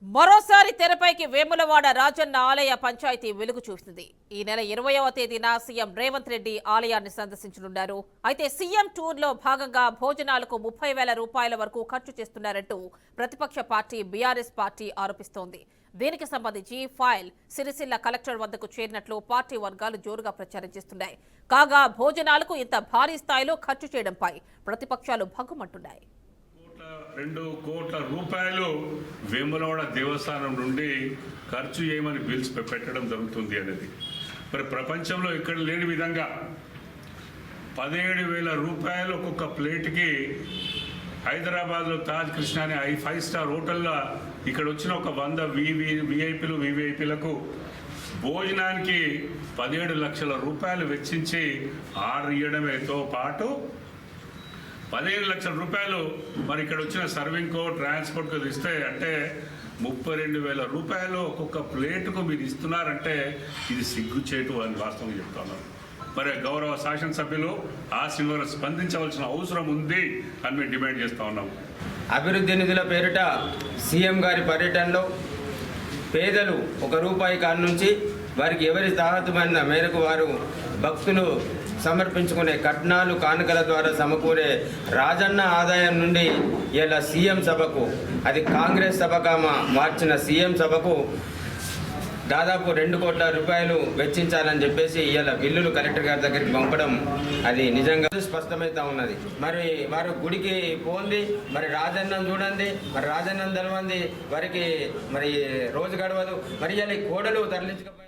మరోసారి తెరపైకి వేములవాడ రాజన్న ఆలయ పంచాయతీ వెలుగు చూసింది. ఈ నెల 20వ తేదీన సీఎం రేవంత్ రెడ్డి ఆలయాన్ని సందర్శించనున్నారు. అయితే సీఎం టూర్లో భాగంగా భోజనాలకు 30,000 రూపాయల వరకు ఖర్చు చేస్తున్నారంటూ ప్రతిపక్ష పార్టీ బీఆర్ఎస్ పార్టీ ఆరోపిస్తోంది. దీనికి సంబంధించి ఫైల్ సిరిసిల్ల కలెక్టర్ వద్దకు చేరినట్లు పార్టీ వర్గాలు జోరుగా ప్రచారం చేస్తున్నాయి. కాగా భోజనాలకు ఇంత భారీ స్థాయిలో ఖర్చు చేయడంపై ప్రతిపక్షాలు భగ్గుమంటున్నాయి. 2 కోట్ల రూపాయలు వేములవాడ దేవస్థానం నుండి ఖర్చు చేయమని బిల్స్ పెట్టడం జరుగుతుంది అనేది మరి ప్రపంచంలో ఇక్కడ లేని విధంగా 17,000 రూపాయలు ఒక్కొక్క ప్లేట్కి హైదరాబాద్లో తాజ్ కృష్ణ అనే 5 స్టార్ హోటల్లో ఇక్కడ వచ్చిన ఒక 100 వివిఐపీలకు భోజనానికి 17 లక్షల రూపాయలు వెచ్చించి ఆర్డర్ ఇవ్వడమేతో పాటు 15 లక్షల రూపాయలు మరి ఇక్కడ వచ్చిన సర్వింగ్కో ట్రాన్స్పోర్ట్కో ఇస్తే అంటే 32,000 రూపాయలు ఒక్కొక్క ప్లేటుకు మీరు ఇస్తున్నారంటే ఇది సిగ్గుచేటు అని వాస్తవంగా చెప్తున్నాను. మరి గౌరవ శాసనసభ్యులు ఆ సినిమాలో స్పందించవలసిన అవసరం ఉంది అని మేము డిమాండ్ చేస్తూ ఉన్నాము. అభివృద్ధి నిధుల పేరిట సీఎం గారి పర్యటనలో పేదలు ₹1 కాడి నుంచి వారికి ఎవరి తాహతమైన మేరకు వారు భక్తులు సమర్పించుకునే కట్నాలు కానుకల ద్వారా సమకూరే రాజన్న ఆదాయం నుండి ఇలా సీఎం సభకు, అది కాంగ్రెస్ సభగా మార్చిన సీఎం సభకు దాదాపు 2 కోట్ల రూపాయలు వెచ్చించాలని చెప్పేసి ఇలా బిల్లులు కలెక్టర్ గారి దగ్గరికి పంపడం అది నిజంగా స్పష్టమవుతా ఉన్నది. మరి వారు గుడికి పోంది, మరి రాజన్నం చూడండి, మరి రాజన్నం తెలవంది, వారికి మరి రోజు గడవదు, మరి ఇలా కోడలు తరలించకపోయింది.